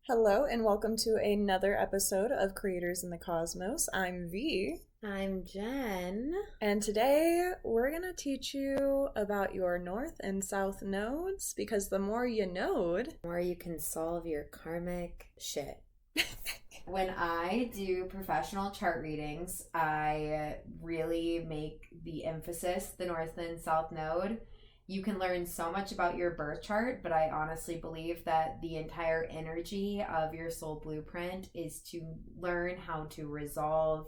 Hello, and welcome to another episode of Creators in the Cosmos. I'm V, I'm Jen. and today we're going to teach you about your North and South nodes because the more you node, The more you can solve your karmic shit. When I do professional chart readings, I really make the emphasis the North and South node. You can learn so much about your birth chart, but I honestly believe that the entire energy of your soul blueprint is to learn how to resolve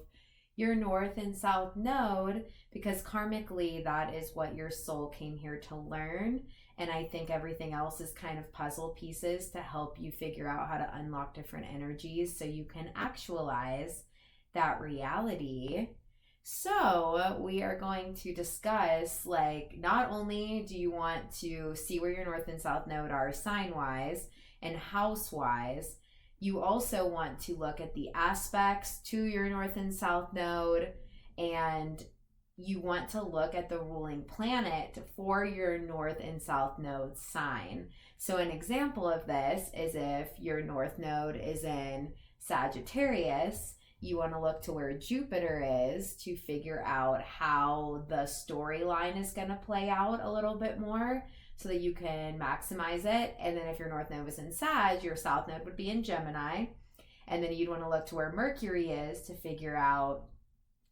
your North and South node, because karmically that is what your soul came here to learn. And I think everything else is kind of puzzle pieces to help you figure out how to unlock different energies so you can actualize that reality. So we are going to discuss, not only do you want to see where your North and South node are sign-wise and house-wise, you also want to look at the aspects to your North and South node, and you want to look at the ruling planet for your North and South node sign. So an example of this is if your North node is in Sagittarius, you want to look to where Jupiter is to figure out how the storyline is going to play out a little bit more so that you can maximize it. And then if your North node was in Sag, your South node would be in Gemini. And then you'd want to look to where Mercury is to figure out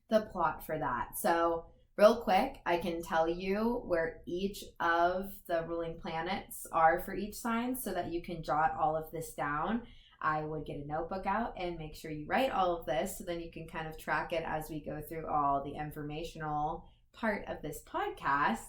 the plot for that. So real quick, I can tell you where each of the ruling planets are for each sign so that you can jot all of this down. I would get a notebook out and make sure you write all of this so then you can kind of track it as we go through all the informational part of this podcast.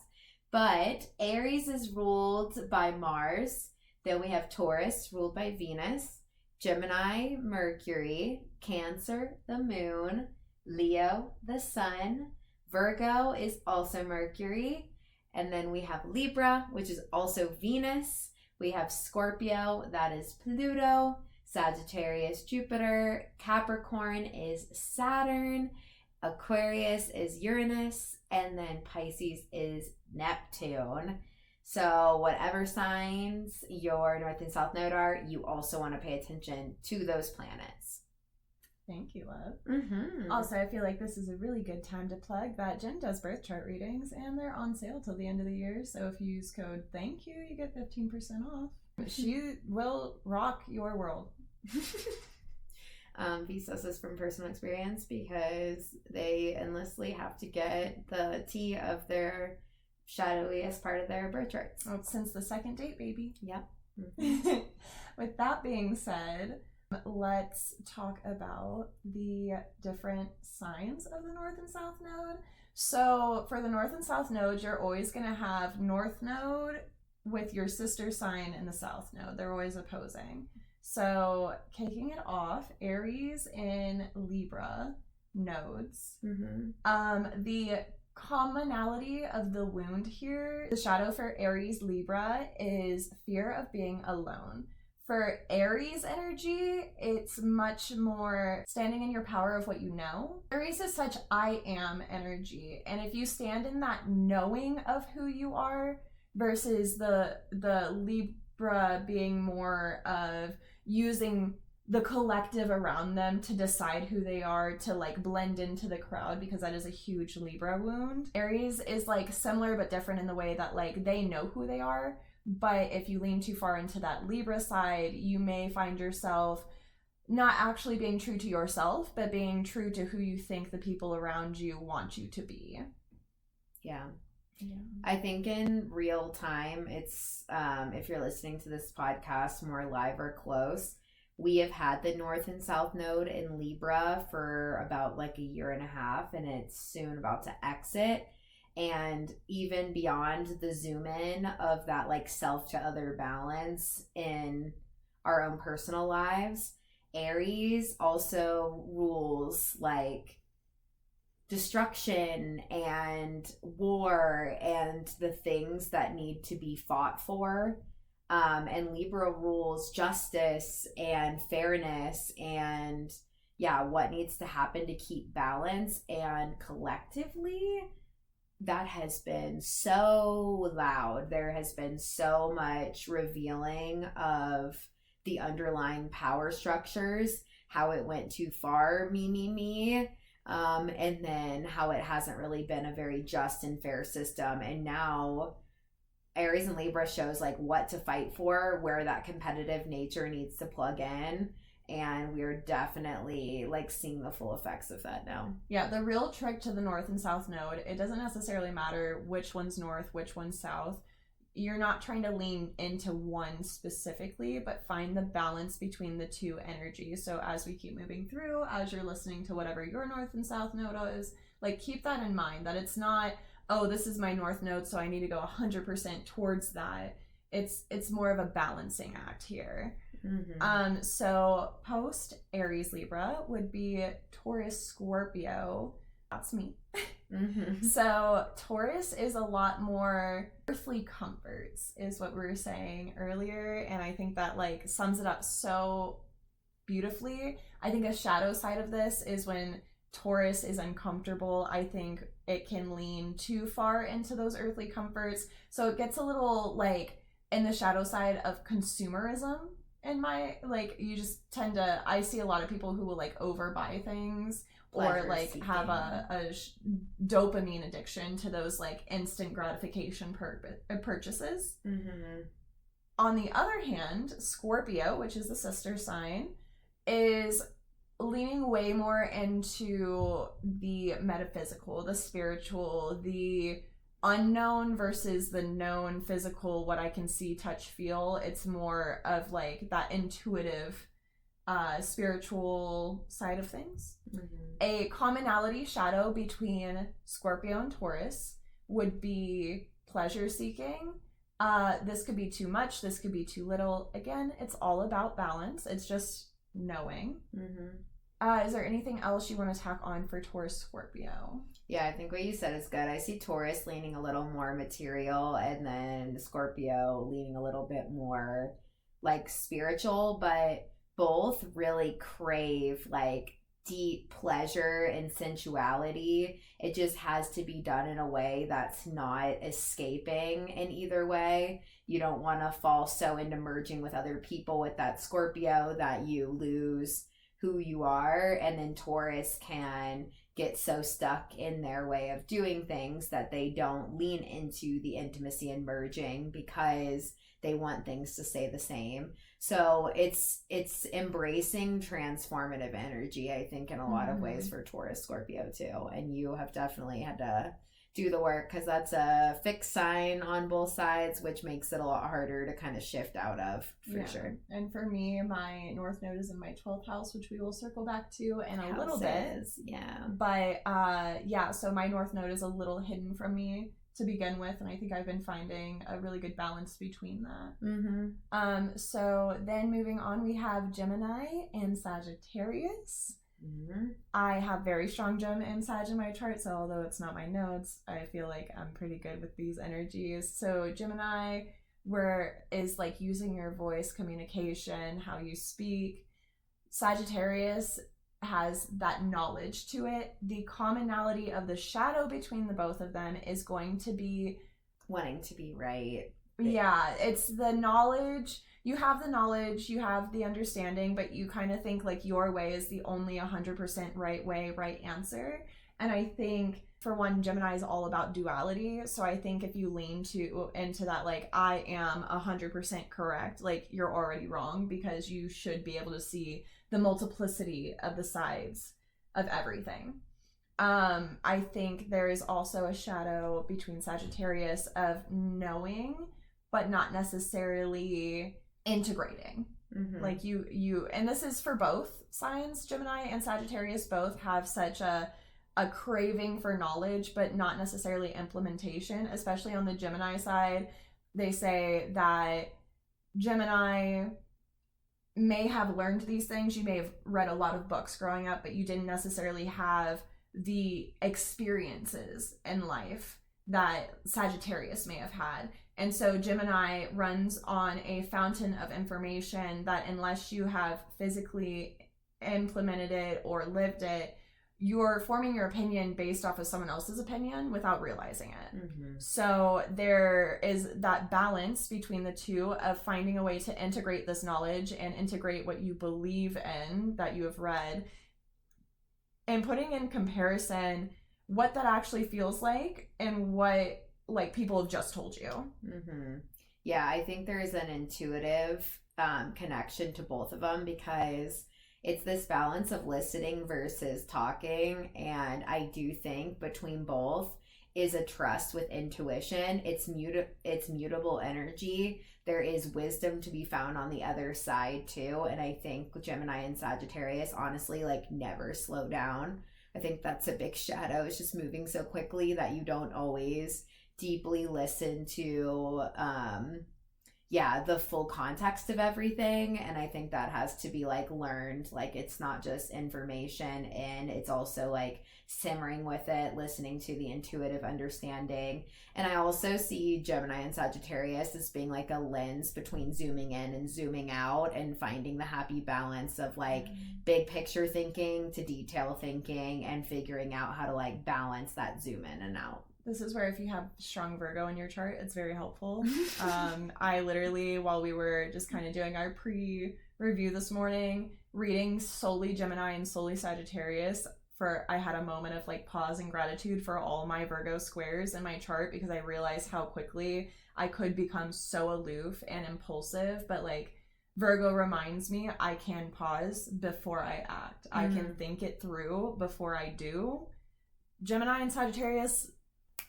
But Aries is ruled by Mars. Then we have Taurus ruled by Venus, Gemini, Mercury, Cancer, the Moon, Leo, the Sun, Virgo is also Mercury, and then we have Libra, which is also Venus. We have Scorpio, that is Pluto, Sagittarius, Jupiter, Capricorn is Saturn, Aquarius is Uranus, and then Pisces is Neptune. So whatever signs your North and South node are, you also want to pay attention to those planets. thank you, love. Mm-hmm. Also, I feel like this is a really good time to plug that Jen does birth chart readings, and they're on sale till the end of the year. So if you use code THANK YOU, you get 15% off. She will rock your world. V says this from personal experience because they endlessly have to get the tea of their shadowiest part of their birth charts. Oh, since the second date, baby. Yep. Mm-hmm. With that being said, let's talk about the different signs of the North and South node. So for the North and South node, you're always going to have North node with your sister sign in the South node. They're always opposing. So kicking it off, Aries in Libra nodes. Mm-hmm. The commonality of the wound here, the shadow for Aries Libra is fear of being alone. For Aries energy, it's much more standing in your power of what you know. Aries is such I am energy, and if you stand in that knowing of who you are versus the Libra being more of using the collective around them to decide who they are, to blend into the crowd, because that is a huge Libra wound. Aries is similar but different in the way that they know who they are, but if you lean too far into that Libra side, you may find yourself not actually being true to yourself, but being true to who you think the people around you want you to be. Yeah. I think in real time, it's if you're listening to this podcast more live or close, we have had the North and South node in Libra for about a year and a half, and it's soon about to exit. And even beyond the zoom in of that self to other balance in our own personal lives, Aries also rules destruction and war and the things that need to be fought for. And Libra rules justice and fairness and what needs to happen to keep balance. And collectively, that has been so loud. There has been so much revealing of the underlying power structures, how it went too far, me, and then how it hasn't really been a very just and fair system. And now Aries and Libra shows like what to fight for, where that competitive nature needs to plug in. And we're definitely like seeing the full effects of that now. Yeah, the real trick to the north and south node, it doesn't necessarily matter which one's north, which one's south. You're not trying to lean into one specifically, but find the balance between the two energies. So as we keep moving through, as you're listening to whatever your north and south node is, like keep that in mind, that it's not, oh, this is my north node, so I need to go 100% towards that. It's more of a balancing act here. Mm-hmm. So post Aries Libra would be Taurus Scorpio. That's me. Mm-hmm. So Taurus is a lot more earthly comforts, is what we were saying earlier, and I think that like sums it up so beautifully. I think a shadow side of this is when Taurus is uncomfortable. I think it can lean too far into those earthly comforts, so it gets a little like in the shadow side of consumerism. In my, like, you just tend to, I see a lot of people who will like overbuy things or like seeking. Have a dopamine addiction to those like instant gratification purchases. Mm-hmm. On the other hand, Scorpio, which is the sister sign, is leaning way more into the metaphysical, the spiritual, the unknown versus the known physical, what I can see, touch, feel. It's more of like that intuitive spiritual side of things. Mm-hmm. A commonality shadow between Scorpio and Taurus would be pleasure seeking. This could be too much, this could be too little. Again, it's all about balance. It's just knowing. Mm-hmm. Is there anything else you want to tack on for Taurus Scorpio? Yeah, I think what you said is good. I see Taurus leaning a little more material, and then Scorpio leaning a little bit more like spiritual, but both really crave like deep pleasure and sensuality. It just has to be done in a way that's not escaping in either way. You don't want to fall so into merging with other people with that Scorpio that you lose who you are, and then Taurus can get so stuck in their way of doing things that they don't lean into the intimacy and merging because they want things to stay the same. So it's embracing transformative energy, I think, in a lot of ways for Taurus Scorpio too. And you have definitely had to do the work because that's a fixed sign on both sides, which makes it a lot harder to kind of shift out of, for sure. And for me, my North Node is in my 12th house, which we will circle back to in a little bit. Yeah. But so my North Node is a little hidden from me to begin with, and I think I've been finding a really good balance between that. Mm-hmm. So then moving on, we have Gemini and Sagittarius. Mm-hmm. I have very strong Gem and Sag in my chart, so although it's not my nodes, I feel like I'm pretty good with these energies. So Gemini, is like using your voice, communication, how you speak. Sagittarius has that knowledge to it. The commonality of the shadow between the both of them is going to be wanting to be right. Yeah, it's the knowledge. You have the knowledge, you have the understanding, but you kind of think like your way is the only 100% right way, right answer. And I think, for one, Gemini is all about duality. So I think if you lean into that, like, I am 100% correct, like, you're already wrong, because you should be able to see the multiplicity of the sides of everything. I think there is also a shadow between Sagittarius of knowing, but not necessarily integrating. Mm-hmm. Like you and this is for both signs. Gemini and Sagittarius both have such a craving for knowledge, but not necessarily implementation. Especially on the Gemini side, they say that Gemini may have learned these things. You may have read a lot of books growing up, but you didn't necessarily have the experiences in life that Sagittarius may have had. And so Gemini runs on a fountain of information that, unless you have physically implemented it or lived it, you're forming your opinion based off of someone else's opinion without realizing it. Mm-hmm. So there is that balance between the two of finding a way to integrate this knowledge and integrate what you believe in that you have read, and putting in comparison what that actually feels like and what like people have just told you. Mm-hmm. Yeah, I think there's an intuitive connection to both of them, because it's this balance of listening versus talking. And I do think between both is a trust with intuition. It's mutable energy. There is wisdom to be found on the other side too. And I think Gemini and Sagittarius honestly like never slow down. I think that's a big shadow. It's just moving so quickly that you don't always deeply listen to the full context of everything. And I think that has to be like learned. Like it's not just information, and it's also like simmering with it, listening to the intuitive understanding. And I also see Gemini and Sagittarius as being like a lens between zooming in and zooming out, and finding the happy balance of like big picture thinking to detail thinking, and figuring out how to like balance that zoom in and out. This is where if you have strong Virgo in your chart, it's very helpful. I literally, while we were just kind of doing our pre-review this morning, reading solely Gemini and solely Sagittarius, I had a moment of like pause and gratitude for all my Virgo squares in my chart, because I realized how quickly I could become so aloof and impulsive. But like Virgo reminds me I can pause before I act. I can think it through before I do. Gemini and Sagittarius,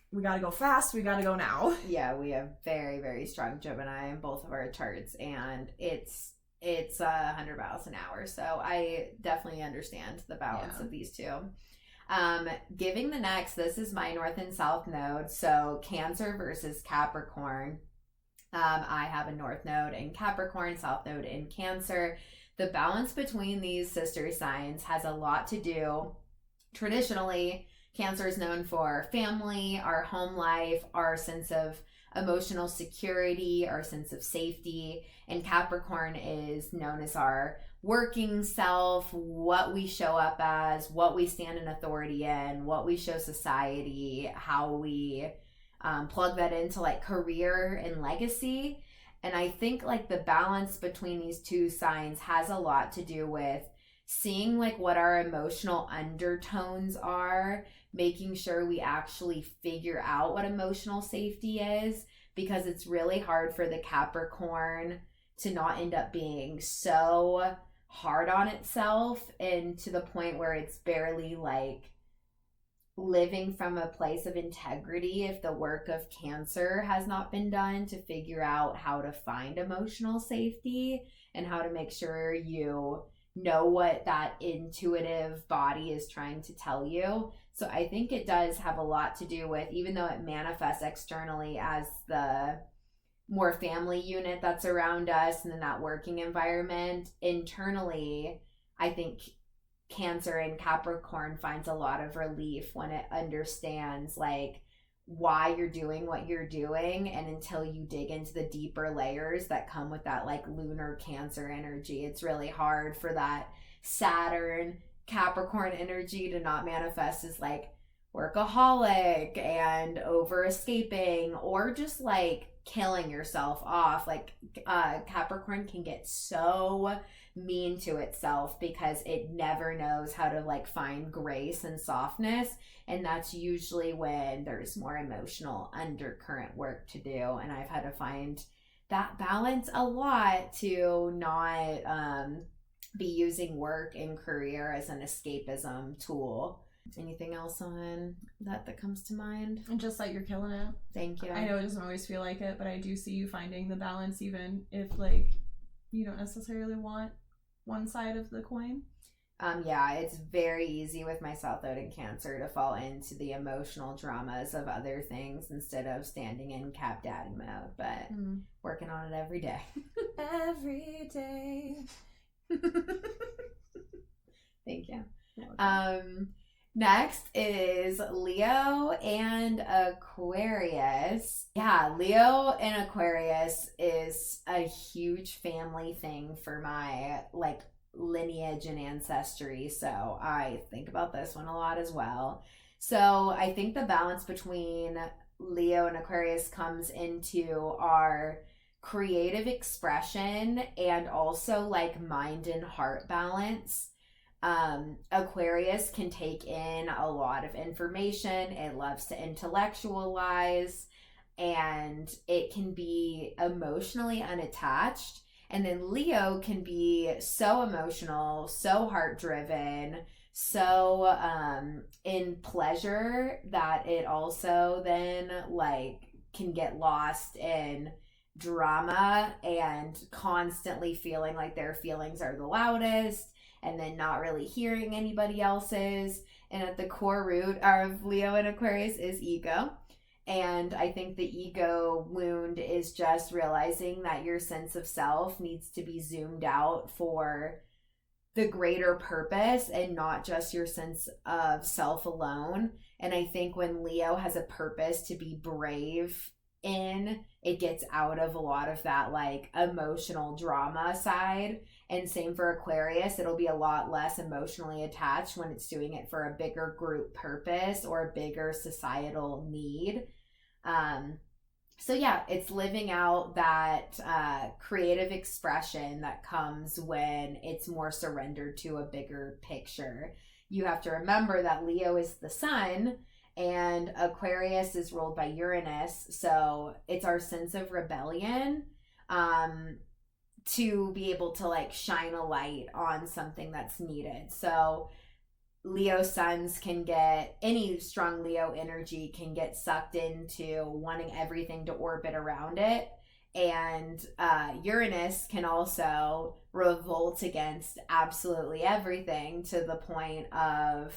we gotta go fast, we gotta go now. Yeah, we have very, very strong Gemini in both of our charts, and it's 100 miles an hour. So I definitely understand the balance of these two. Giving the next, this is my North and South node. So Cancer versus Capricorn. I have a North node in Capricorn, South node in Cancer. The balance between these sister signs has a lot to do. Traditionally, Cancer is known for family, our home life, our sense of emotional security, our sense of safety. And Capricorn is known as our working self, what we show up as, what we stand in authority in, what we show society, how we plug that into like career and legacy. And I think like the balance between these two signs has a lot to do with seeing like what our emotional undertones are, making sure we actually figure out what emotional safety is, because it's really hard for the Capricorn to not end up being so hard on itself, and to the point where it's barely like living from a place of integrity if the work of Cancer has not been done to figure out how to find emotional safety and how to make sure you know what that intuitive body is trying to tell you. So I think it does have a lot to do with, even though it manifests externally as the more family unit that's around us and in that working environment, internally, I think Cancer and Capricorn finds a lot of relief when it understands like why you're doing what you're doing. And until you dig into the deeper layers that come with that like lunar Cancer energy, it's really hard for that Saturn Capricorn energy to not manifest as like workaholic and over escaping, or just like killing yourself off. Like Capricorn can get so mean to itself because it never knows how to like find grace and softness, and that's usually when there's more emotional undercurrent work to do. And I've had to find that balance a lot to not be using work and career as an escapism tool. Anything else on that comes to mind? And just that you're killing it. Thank you. I know it doesn't always feel like it, but I do see you finding the balance, even if like you don't necessarily want one side of the coin. Yeah, it's very easy with my South Node in Cancer to fall into the emotional dramas of other things instead of standing in Cap Daddy mode, but working on it every day. Every day. Thank you. Next is Leo and Aquarius. Yeah, Leo and Aquarius is a huge family thing for my like lineage and ancestry. So I think about this one a lot as well. So I think the balance between Leo and Aquarius comes into our creative expression and also like mind and heart balance. Aquarius can take in a lot of information. It loves to intellectualize, and it can be emotionally unattached. And then Leo can be so emotional, so heart driven, so in pleasure that it also then like can get lost in drama and constantly feeling like their feelings are the loudest and then not really hearing anybody else's. And at the core root of Leo and Aquarius is ego. And I think the ego wound is just realizing that your sense of self needs to be zoomed out for the greater purpose and not just your sense of self alone. And I think when Leo has a purpose to be brave in, it gets out of a lot of that like emotional drama side. And same for Aquarius, it'll be a lot less emotionally attached when it's doing it for a bigger group purpose or a bigger societal need. So yeah, it's living out that creative expression that comes when it's more surrendered to a bigger picture. You have to remember that Leo is the sun and Aquarius is ruled by Uranus. So it's our sense of rebellion to be able to like shine a light on something that's needed. So Leo suns can get, any strong Leo energy can get sucked into wanting everything to orbit around it. And Uranus can also revolt against absolutely everything to the point of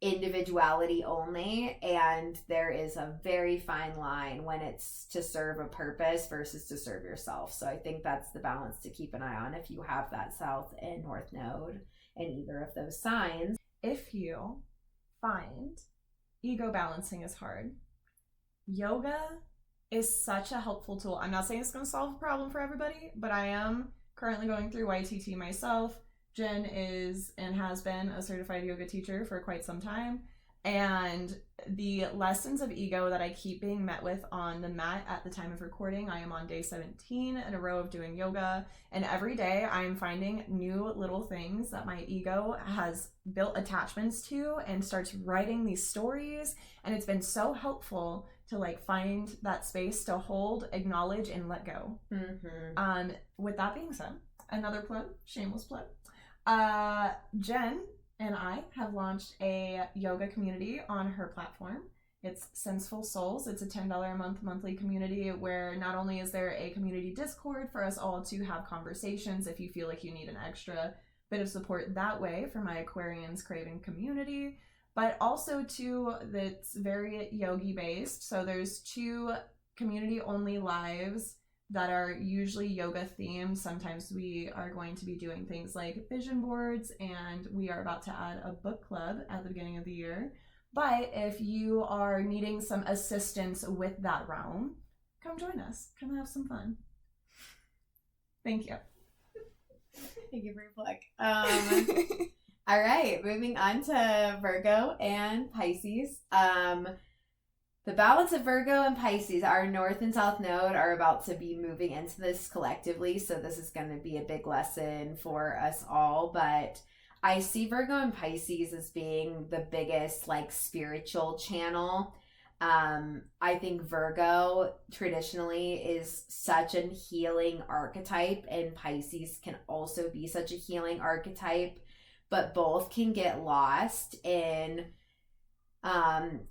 individuality only. And there is a very fine line when it's to serve a purpose versus to serve yourself. So I think that's the balance to keep an eye on if you have that south and north node in either of those signs. If you find ego balancing is hard, yoga is such a helpful tool. I'm not saying it's going to solve a problem for everybody, but I am currently going through YTT myself. Jenn is and has been a certified yoga teacher for quite some time. And the lessons of ego that I keep being met with on the mat at the time of recording, I am on day 17 in a row of doing yoga. And every day I am finding new little things that my ego has built attachments to and starts writing these stories. And it's been so helpful to like find that space to hold, acknowledge, and let go. Mm-hmm. With that being said, another plug, shameless plug. Jenn and I have launched a yoga community on her platform. It's Senseful Souls. It's a $10 a month monthly community where not only is there a community Discord for us all to have conversations if you feel like you need an extra bit of support that way for my Aquarians craving community, but also too that's very yogi based. So there's 2 community only lives that are usually yoga themed. Sometimes we are going to be doing things like vision boards, and we are about to add a book club at the beginning of the year. But if you are needing some assistance with that realm, come join us. Come have some fun. Thank you. Thank you for your plug. All right, moving on to Virgo and Pisces. The balance of Virgo and Pisces, our north and south node are about to be moving into this collectively. So this is going to be a big lesson for us all. But I see Virgo and Pisces as being the biggest like spiritual channel. I think Virgo traditionally is such a healing archetype, and Pisces can also be such a healing archetype, but both can get lost in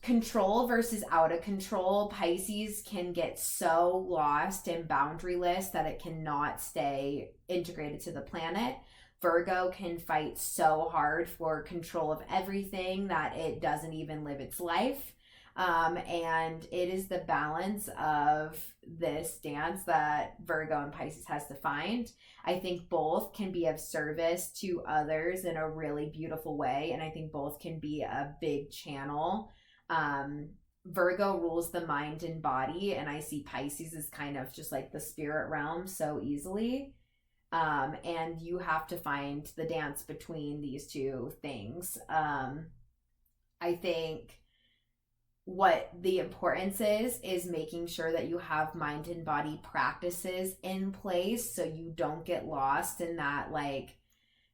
control versus out of control. Pisces can get so lost and boundaryless that it cannot stay integrated to the planet. Virgo can fight so hard for control of everything that it doesn't even live its life. And it is the balance of this dance that Virgo and Pisces has to find. I think both can be of service to others in a really beautiful way, and I think both can be a big channel. Virgo rules the mind and body, and I see Pisces as kind of just like the spirit realm so easily. And you have to find the dance between these two things. I think what the importance is making sure that you have mind and body practices in place so you don't get lost in that like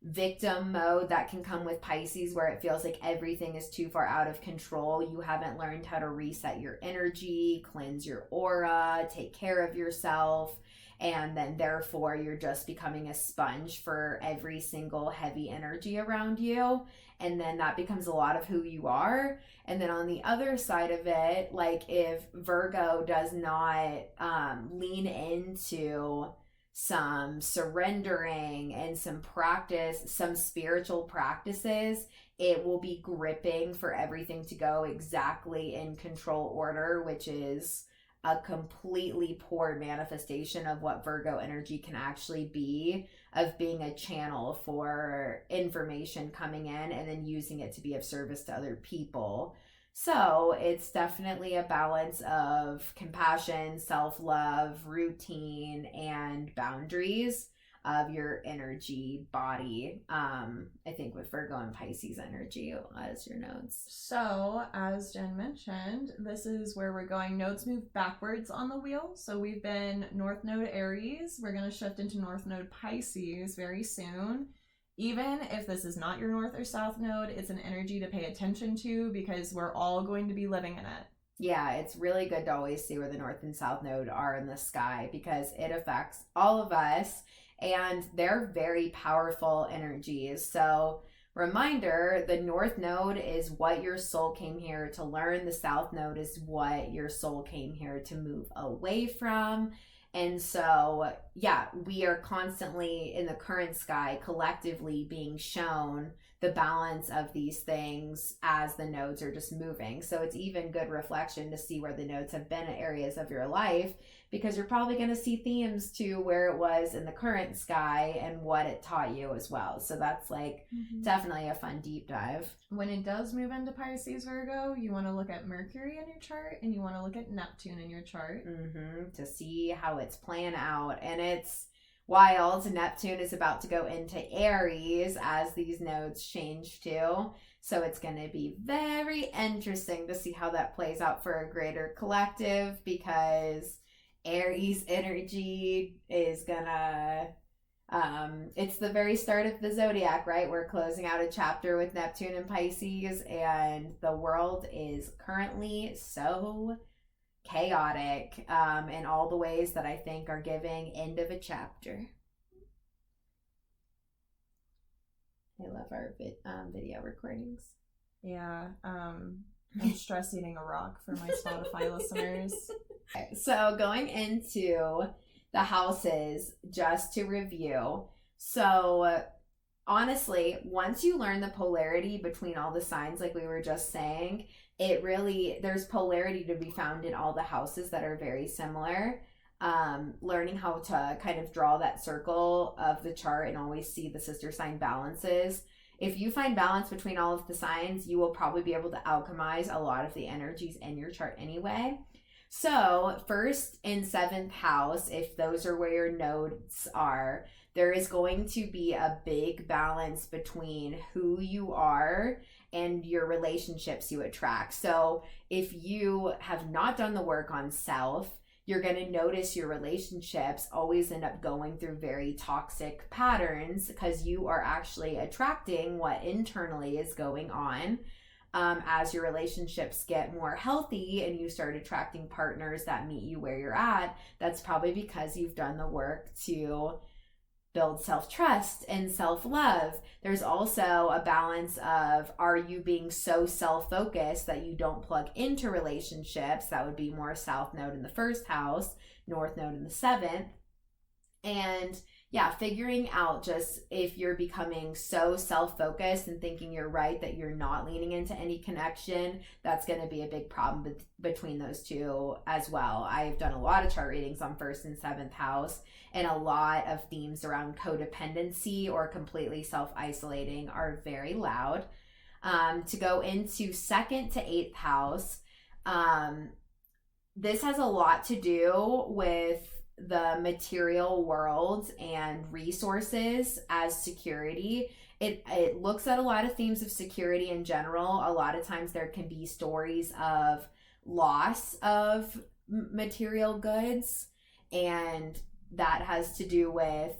victim mode that can come with Pisces, where it feels like everything is too far out of control. You haven't learned how to reset your energy, cleanse your aura, take care of yourself, and then therefore you're just becoming a sponge for every single heavy energy around you, and then that becomes a lot of who you are. And then on the other side of it, like if Virgo does not lean into some surrendering and some practice, some spiritual practices, it will be gripping for everything to go exactly in control order, which is a completely poor manifestation of what Virgo energy can actually be, of being a channel for information coming in and then using it to be of service to other people. So it's definitely a balance of compassion, self-love, routine, and boundaries of your energy body. I think with Virgo and Pisces energy as your nodes. So, as Jen mentioned, this is where we're going. Nodes move backwards on the wheel. So we've been North Node Aries. We're going to shift into North Node Pisces very soon. Even if this is not your North or South Node, it's an energy to pay attention to because we're all going to be living in it. Yeah, it's really good to always see where the North and South Node are in the sky because it affects all of us and they're very powerful energies. So reminder, the North Node is what your soul came here to learn. The South Node is what your soul came here to move away from. And so, yeah, we are constantly in the current sky collectively being shown the balance of these things as the nodes are just moving. So it's even good reflection to see where the nodes have been in areas of your life, because you're probably going to see themes to where it was in the current sky and what it taught you as well. So that's like definitely a fun deep dive. When it does move into Pisces Virgo, you want to look at Mercury in your chart and you want to look at Neptune in your chart. To see how it's playing out. And it's wild. Neptune is about to go into Aries as these nodes change too. So it's going to be very interesting to see how that plays out for a greater collective, because Aries energy is gonna it's the very start of the zodiac, right? We're closing out a chapter with Neptune and Pisces, and the world is currently so chaotic in all the ways that I think are giving end of a chapter. I love our video recordings. Yeah, I'm stress eating a rock for my Spotify listeners. Okay, so going into the houses, just to review. So honestly, once you learn the polarity between all the signs, like we were just saying, it really, there's polarity to be found in all the houses that are very similar. Learning how to kind of draw that circle of the chart and always see the sister sign balances. If you find balance between all of the signs, you will probably be able to alchemize a lot of the energies in your chart anyway. So first in 7th house, if those are where your nodes are, there is going to be a big balance between who you are and your relationships you attract. So if you have not done the work on self, you're going to notice your relationships always end up going through very toxic patterns, because you are actually attracting what internally is going on. As your relationships get more healthy and you start attracting partners that meet you where you're at, that's probably because you've done the work to build self-trust and self-love. There's also a balance of, are you being so self-focused that you don't plug into relationships? That would be more South Node in the 1st house, North Node in the 7th. And yeah, figuring out just if you're becoming so self-focused and thinking you're right that you're not leaning into any connection, that's going to be a big problem between those two as well. I've done a lot of chart readings on 1st and 7th house, and a lot of themes around codependency or completely self-isolating are very loud. To go into 2nd to 8th house, this has a lot to do with the material world and resources as security. It looks at a lot of themes of security in general. A lot of times there can be stories of loss of material goods, and that has to do with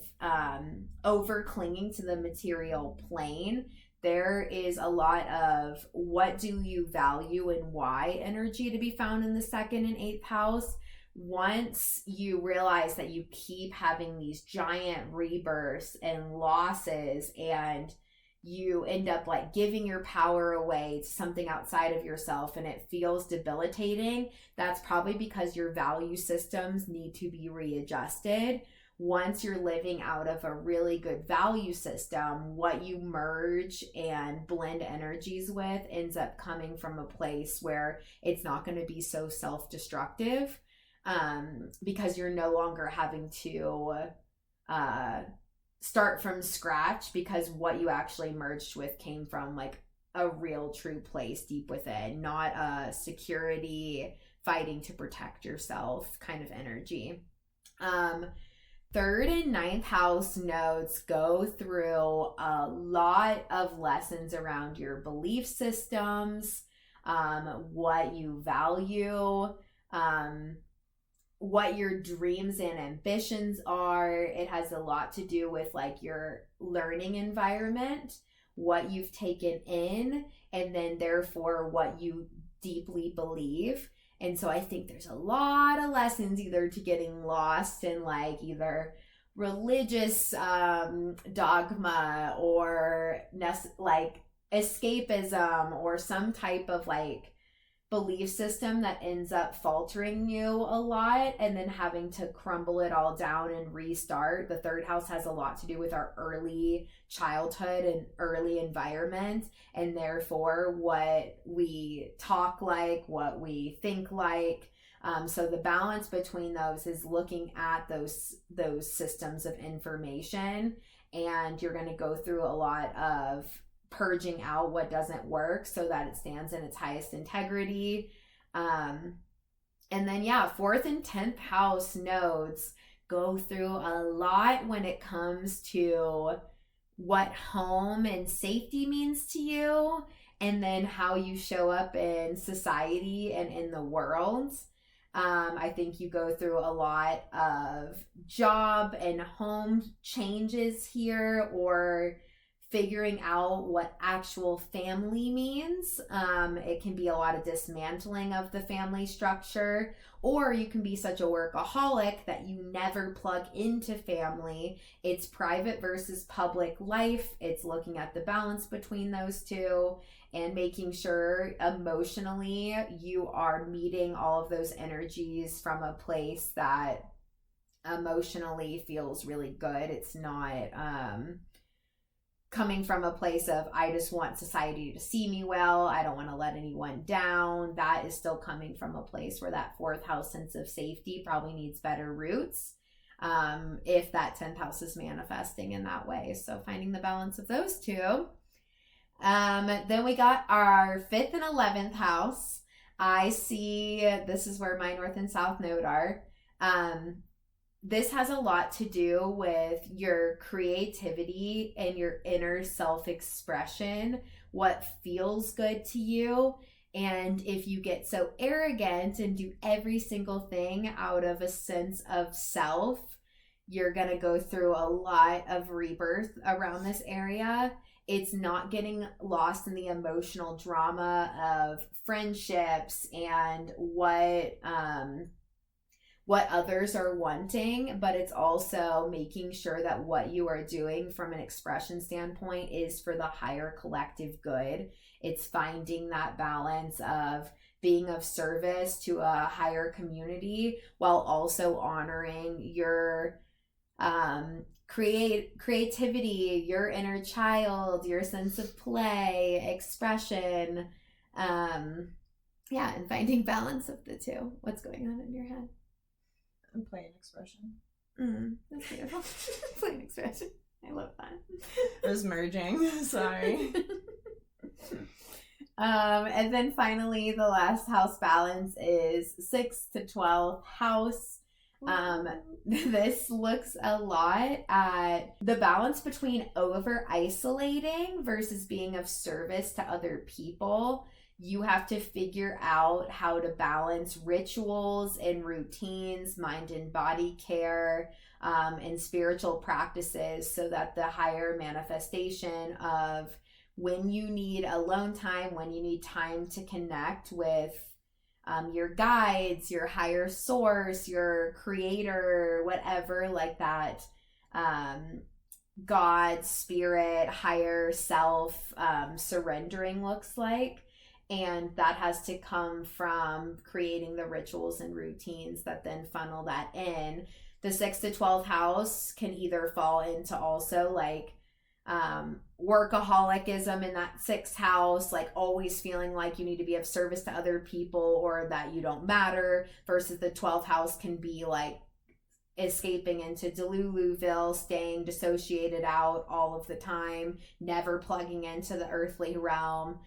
over clinging to the material plane. There is a lot of what do you value and why energy to be found in the second and eighth house. Once you realize that you keep having these giant rebirths and losses, and you end up like giving your power away to something outside of yourself and it feels debilitating, that's probably because your value systems need to be readjusted. Once you're living out of a really good value system, what you merge and blend energies with ends up coming from a place where it's not going to be so self-destructive, because you're no longer having to start from scratch, because what you actually merged with came from like a real true place deep within, not a security fighting to protect yourself kind of energy. Third and ninth house nodes go through a lot of lessons around your belief systems, what you value, what your dreams and ambitions are. It has a lot to do with like your learning environment, what you've taken in, and then therefore what you deeply believe. And so I think there's a lot of lessons either to getting lost in like either religious dogma or like escapism or some type of like belief system that ends up faltering you a lot, and then having to crumble it all down and restart. The third house has a lot to do with our early childhood and early environment, and therefore what we talk like, what we think like. So the balance between those is looking at those systems of information, and you're going to go through a lot of purging out what doesn't work so that it stands in its highest integrity. And then fourth and 10th house nodes go through a lot when it comes to what home and safety means to you, and then how you show up in society and in the world. I think you go through a lot of job and home changes here, or figuring out what actual family means. It can be a lot of dismantling of the family structure, or you can be such a workaholic that you never plug into family. It's private versus public life. It's looking at the balance between those two and making sure emotionally you are meeting all of those energies from a place that emotionally feels really good. It's not coming from a place of, I just want society to see me well, I don't want to let anyone down. That is still coming from a place where that fourth house sense of safety probably needs better roots, if that 10th house is manifesting in that way. So finding the balance of those two. Then we got our 5th and 11th house. I see this is where my north and south node are. This has a lot to do with your creativity and your inner self-expression, what feels good to you. And if you get so arrogant and do every single thing out of a sense of self, you're going to go through a lot of rebirth around this area. It's not getting lost in the emotional drama of friendships and what others are wanting, but it's also making sure that what you are doing from an expression standpoint is for the higher collective good. It's finding that balance of being of service to a higher community while also honoring your creativity, your inner child, your sense of play, expression, and finding balance of the two. What's going on in your head? Plain expression. That's beautiful. Plain expression. I love that. It was merging. Sorry. And then finally, the last house balance is 6th to 12th house. This looks a lot at the balance between over isolating versus being of service to other people. You have to figure out how to balance rituals and routines, mind and body care, and spiritual practices so that the higher manifestation of when you need alone time, when you need time to connect with your guides, your higher source, your creator, whatever, like that, God, spirit, higher self, surrendering looks like. And that has to come from creating the rituals and routines that then funnel that in. The 6 to 12 house can either fall into also like workaholicism in that 6th house, like always feeling like you need to be of service to other people or that you don't matter, versus the 12th house can be like escaping into Deluluville, staying dissociated out all of the time, never plugging into the earthly realm,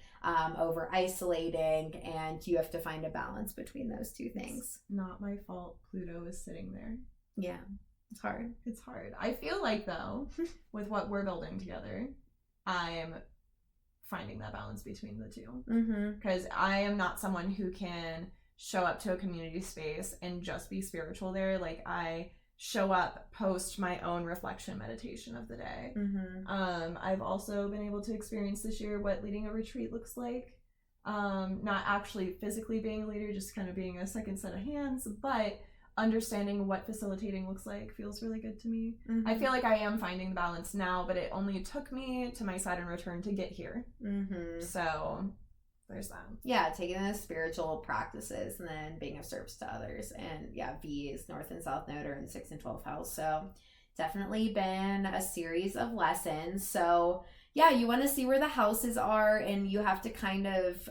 over isolating, and you have to find a balance between those two things. It's not my fault Pluto is sitting there. Yeah, it's hard. It's hard. I feel like, though, with what we're building together, I'm finding that balance between the two. Because I am not someone who can show up to a community space and just be spiritual there. Like, I show up, post my own reflection meditation of the day. I've also been able to experience this year what leading a retreat looks like. Not actually physically being a leader, just kind of being a second set of hands, but understanding what facilitating looks like feels really good to me. I feel like I am finding the balance now, but it only took me to my Saturn return to get here. So there's that. Yeah, taking the spiritual practices and then being of service to others. And yeah, V is North and South Node are in the 6th and 12th house. So definitely been a series of lessons. So yeah, you want to see where the houses are, and you have to kind of,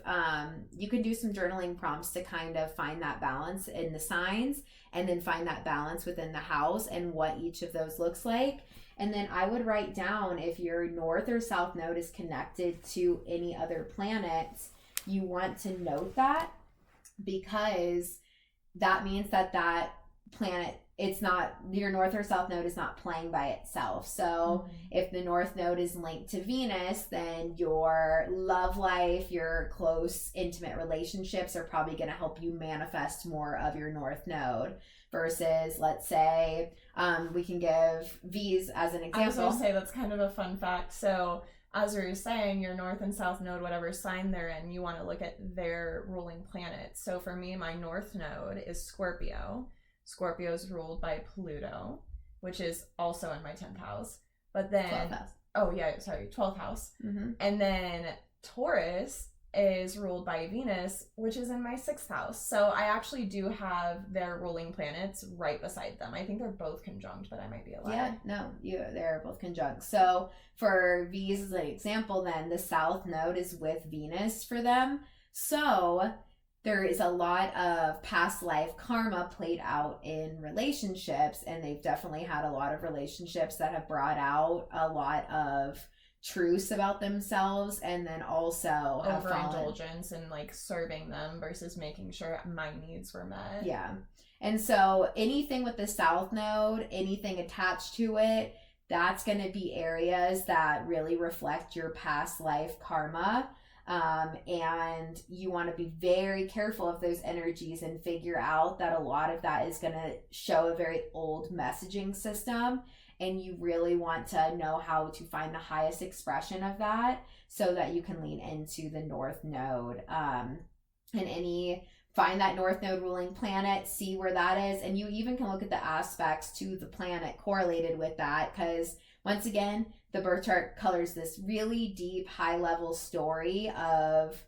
you can do some journaling prompts to kind of find that balance in the signs, and then find that balance within the house and what each of those looks like. And then I would write down if your North or South Node is connected to any other planets, you want to note that, because that means that that planet, it's not, your North or South Node is not playing by itself. So if the North Node is linked to Venus, then your love life, your close, intimate relationships are probably going to help you manifest more of your North Node. Versus, let's say, we can give V's as an example. I was going to say, that's kind of a fun fact. So as we were saying, your North and South Node, whatever sign they're in, you want to look at their ruling planet. So for me, my North Node is Scorpio. Scorpio is ruled by Pluto, which is also in my 10th house. But then 12th house. Oh yeah, sorry, 12th house. And then Taurus is ruled by Venus, which is in my 6th house. So I actually do have their ruling planets right beside them. I think they're both conjunct, but I might be a liar. Yeah, no, they're both conjunct. So for V's as an example, then the South Node is with Venus for them. So there is a lot of past life karma played out in relationships, and they've definitely had a lot of relationships that have brought out a lot of truths about themselves, and then also overindulgence and like serving them versus making sure my needs were met. Yeah. And so anything with the South Node, anything attached to it, that's going to be areas that really reflect your past life karma. And you want to be very careful of those energies and figure out that a lot of that is going to show a very old messaging system. And you really want to know how to find the highest expression of that so that you can lean into the North Node. Find that North Node ruling planet, see where that is. And you even can look at the aspects to the planet correlated with that, because once again, the birth chart colors this really deep, high-level story of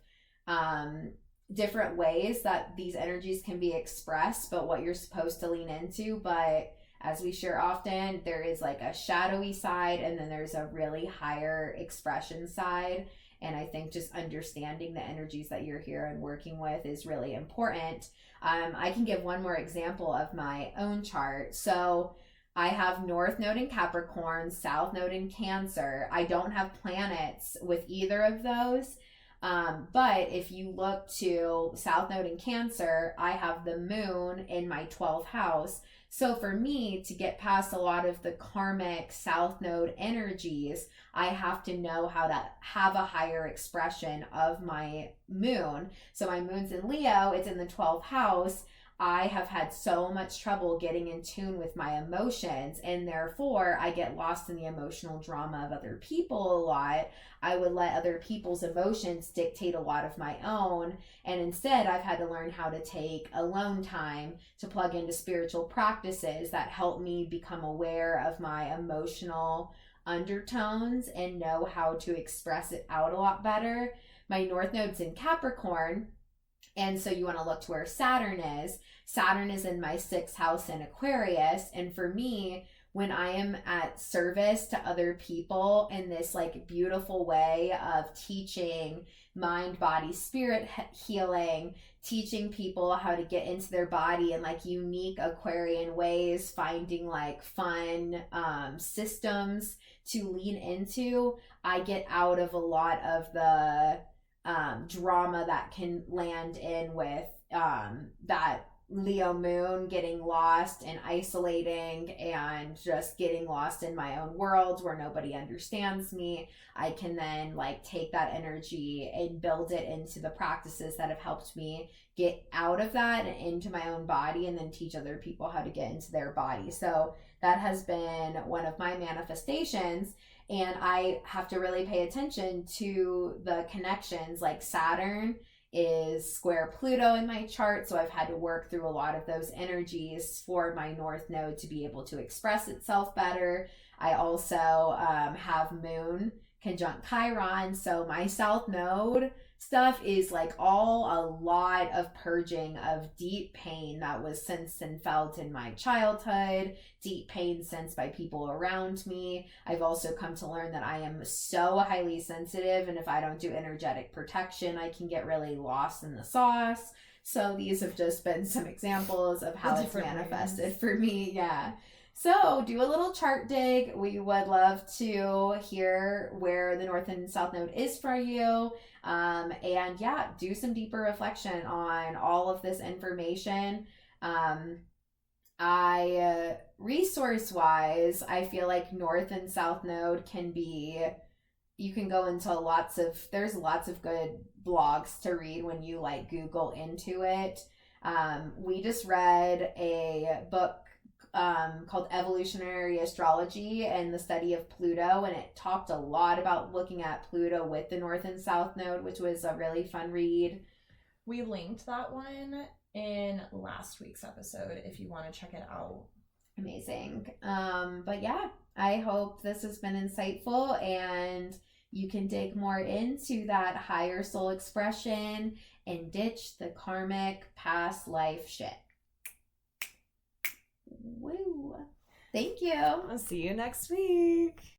different ways that these energies can be expressed, but what you're supposed to lean into. But as we share often, there is like a shadowy side, and then there's a really higher expression side. And I think just understanding the energies that you're here and working with is really important. I can give one more example of my own chart. So I have North Node in Capricorn, South Node in Cancer. I don't have planets with either of those. But if you look to South Node in Cancer, I have the moon in my 12th house. So for me to get past a lot of the karmic South Node energies, I have to know how to have a higher expression of my moon. So my moon's in Leo, it's in the 12th house. I have had so much trouble getting in tune with my emotions, and therefore I get lost in the emotional drama of other people a lot. I would let other people's emotions dictate a lot of my own, and instead I've had to learn how to take alone time to plug into spiritual practices that help me become aware of my emotional undertones and know how to express it out a lot better. My North Node's in Capricorn, and so you want to look to where Saturn is. Saturn is in my 6th house in Aquarius. And for me, when I am at service to other people in this like beautiful way of teaching mind, body, spirit healing, teaching people how to get into their body in like unique Aquarian ways, finding like fun systems to lean into, I get out of a lot of the drama that can land in with that Leo moon, getting lost and isolating and just getting lost in my own world where nobody understands me. I can then like take that energy and build it into the practices that have helped me get out of that and into my own body, and then teach other people how to get into their body. So that has been one of my manifestations. And I have to really pay attention to the connections. Like Saturn is square Pluto in my chart, so I've had to work through a lot of those energies for my North Node to be able to express itself better. I also have Moon conjunct Chiron, so my South Node stuff is like all a lot of purging of deep pain that was sensed and felt in my childhood, deep pain sensed by people around me. I've also come to learn that I am so highly sensitive, and if I don't do energetic protection, I can get really lost in the sauce. So these have just been some examples of how it's manifested for me. Yeah. So do a little chart dig. We would love to hear where the North and South Node is for you. And yeah, do some deeper reflection on all of this information. Resource wise, I feel like North and South Node can be, you can go into there's lots of good blogs to read when you like Google into it. We just read a book called Evolutionary Astrology and the study of Pluto, and it talked a lot about looking at Pluto with the North and South Node, which was a really fun read. We linked that one in last week's episode if you want to check it out. Amazing. But yeah, I hope this has been insightful and you can dig more into that higher soul expression and ditch the karmic past life shit. Woo. Thank you. I'll see you next week.